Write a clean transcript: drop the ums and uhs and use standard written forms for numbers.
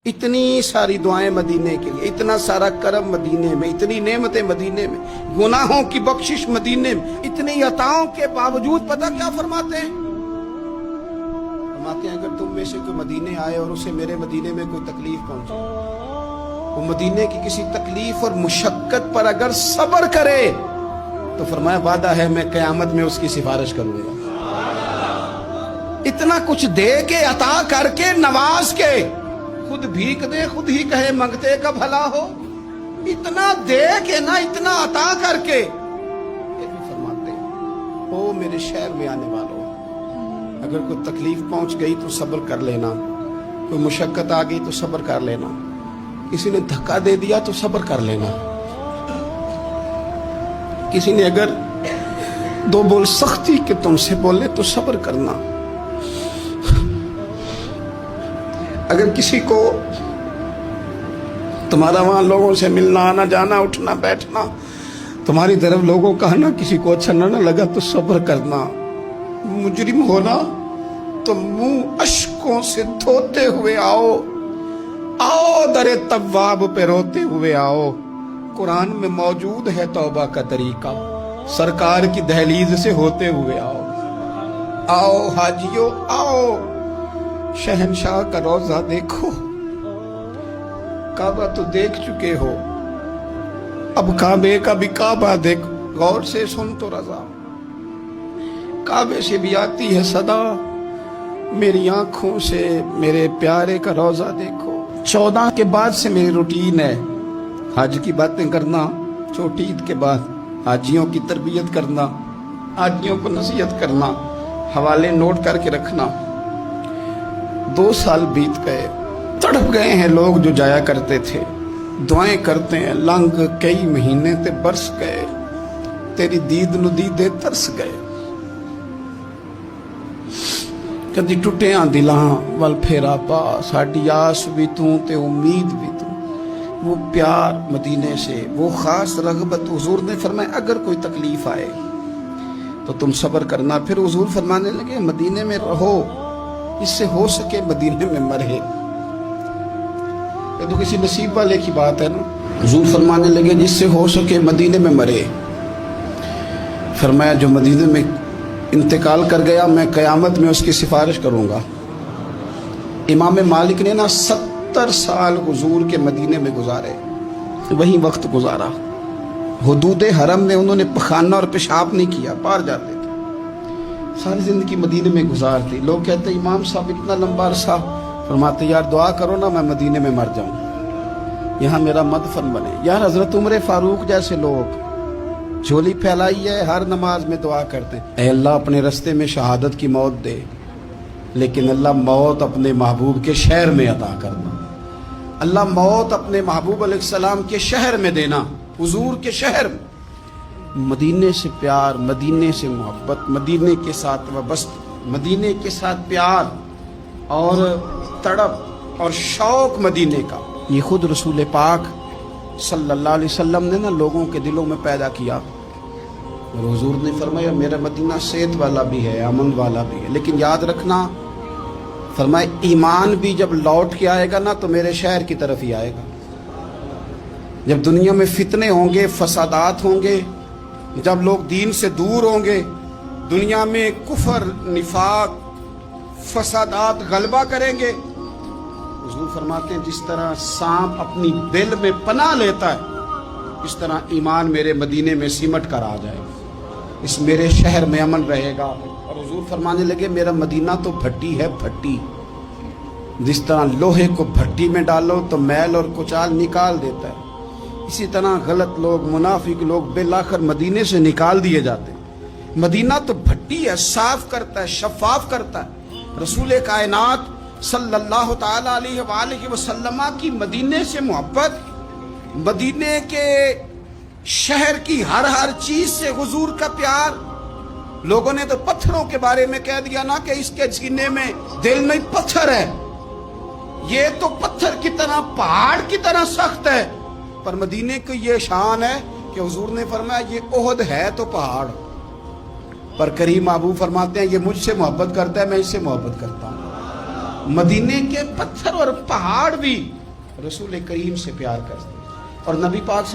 اتنی ساری دعائیں مدینے کے لیے، اتنا سارا کرم مدینے میں، اتنی نعمتیں مدینے میں، گناہوں کی بخشش مدینے میں، اتنی عطاؤں کے باوجود پتہ کیا فرماتے ہیں؟ فرماتے ہیں اگر تم میں سے کوئی مدینے آئے اور اسے میرے مدینے میں کوئی تکلیف پہنچے، وہ مدینے کی کسی تکلیف اور مشقت پر اگر صبر کرے تو فرمایا وعدہ ہے میں قیامت میں اس کی سفارش کروں گا۔ اتنا کچھ دے کے، عطا کر کے، نواز کے، خود بھیک دے خود ہی کہے منگتے کا بھلا ہو، اتنا دے کے نا، اتنا عطا کر کے پھر بھی فرماتے ہیں او میرے شہر میں آنے والوں، اگر کوئی تکلیف پہنچ گئی تو صبر کر لینا، کوئی مشقت آ گئی تو صبر کر لینا، کسی نے دھکا دے دیا تو صبر کر لینا، کسی نے اگر دو بول سختی کے تم سے بولے تو صبر کرنا، اگر کسی کو تمہارا وہاں لوگوں سے ملنا آنا جانا اٹھنا بیٹھنا تمہاری طرف لوگوں کا نا کسی کو اچھا نہ لگا تو صبر کرنا، مجرم ہونا تو منہ اشکوں سے دھوتے ہوئے آؤ، آؤ در تواب پہ روتے ہوئے آؤ، قرآن میں موجود ہے توبہ کا طریقہ، سرکار کی دہلیز سے ہوتے ہوئے آؤ، آؤ حاجیو آؤ، شہنشاہ کا روضہ دیکھو، کعبہ تو دیکھ چکے ہو، اب کعبے کا بھی کعبہ دیکھ، غور سے سن تو رضا، کعبے سے بھی آتی ہے صدا، میری آنکھوں سے میرے پیارے کا روضہ دیکھو۔ 14 کے بعد سے میری روٹین ہے حج کی باتیں کرنا، چھوٹی عید کے بعد حاجیوں کی تربیت کرنا، حاجیوں کو نصیحت کرنا، حوالے نوٹ کر کے رکھنا۔ 2 سال بیت گئے، تڑپ گئے ہیں لوگ جو جایا کرتے تھے، دعائیں کرتے ہیں، لنگ کئی مہینے تے برس گئے، تیری دید نو دیدے ترس گئے، کدی ٹوٹیاں دلاں ول پھیرا پا، ساڈی آس بھی تو تے امید بھی تو، وہ پیار مدینے سے، وہ خاص رغبت۔ حضور نے فرمایا اگر کوئی تکلیف آئے تو تم صبر کرنا، پھر حضور فرمانے لگے مدینے میں رہو، اس سے ہو سکے مدینے میں مرے، یہ تو کسی نصیب والے کی بات ہے نا۔ حضور فرمانے لگے جس سے ہو سکے مدینے میں مرے، فرمایا جو مدینے میں انتقال کر گیا میں قیامت میں اس کی سفارش کروں گا۔ امام مالک نے نا 70 سال حضور کے مدینے میں گزارے، وہی وقت گزارا، حدود حرم میں انہوں نے پخانہ اور پیشاب نہیں کیا، باہر جاتے تھے، ساری زندگی مدینے میں گزارتی۔ لوگ کہتے ہیں امام صاحب اتنا لمبا عرصہ، فرماتے یار دعا کرو نا میں مدینے میں مر جاؤں، یہاں میرا مدفن بنے۔ یار حضرت عمر فاروق جیسے لوگ جھولی پھیلائی ہے، ہر نماز میں دعا کرتے ہیں اے اللہ اپنے رستے میں شہادت کی موت دے، لیکن اللہ موت اپنے محبوب کے شہر میں عطا کرنا، اللہ موت اپنے محبوب علیہ السلام کے شہر میں دینا، حضور کے شہر میں۔ مدینے سے پیار، مدینے سے محبت، مدینے کے ساتھ وابستہ، مدینے کے ساتھ پیار اور تڑپ اور شوق مدینے کا، یہ خود رسول پاک صلی اللہ علیہ وسلم نے نا لوگوں کے دلوں میں پیدا کیا، اور حضور نے فرمایا میرا مدینہ صحت والا بھی ہے، امن والا بھی ہے، لیکن یاد رکھنا فرمایا ایمان بھی جب لوٹ کے آئے گا نا تو میرے شہر کی طرف ہی آئے گا۔ جب دنیا میں فتنے ہوں گے، فسادات ہوں گے، جب لوگ دین سے دور ہوں گے، دنیا میں کفر، نفاق، فسادات غلبہ کریں گے، حضور فرماتے ہیں جس طرح سانپ اپنی بل میں پناہ لیتا ہے اس طرح ایمان میرے مدینے میں سمٹ کر آ جائے گا، اس میرے شہر میں امن رہے گا۔ اور حضور فرمانے لگے میرا مدینہ تو بھٹی ہے، بھٹی، جس طرح لوہے کو بھٹی میں ڈالو تو میل اور کچال نکال دیتا ہے، اسی طرح غلط لوگ، منافق لوگ بالآخر مدینے سے نکال دیے جاتے ہیں۔ مدینہ تو بھٹی ہے، صاف کرتا ہے، شفاف کرتا ہے۔ رسول کائنات صلی اللہ تعالی علیہ وآلہ وسلم کی مدینے سے محبت، مدینے کے شہر کی ہر چیز سے حضور کا پیار۔ لوگوں نے تو پتھروں کے بارے میں کہہ دیا نا کہ اس کے سینے میں دل نہیں پتھر ہے، یہ تو پتھر کی طرح، پہاڑ کی طرح سخت ہے، پر مدینے کی یہ شان ہے کہ حضور نے فرمایا یہ احد ہے تو پہاڑ، پر کریم محبوب فرماتے ہیں یہ مجھ سے محبت کرتا ہے میں اس سے محبت کرتا ہوں۔ مدینے کے پتھر اور پہاڑ بھی رسول کریم سے پیار کرتے اور نبی پاک صلی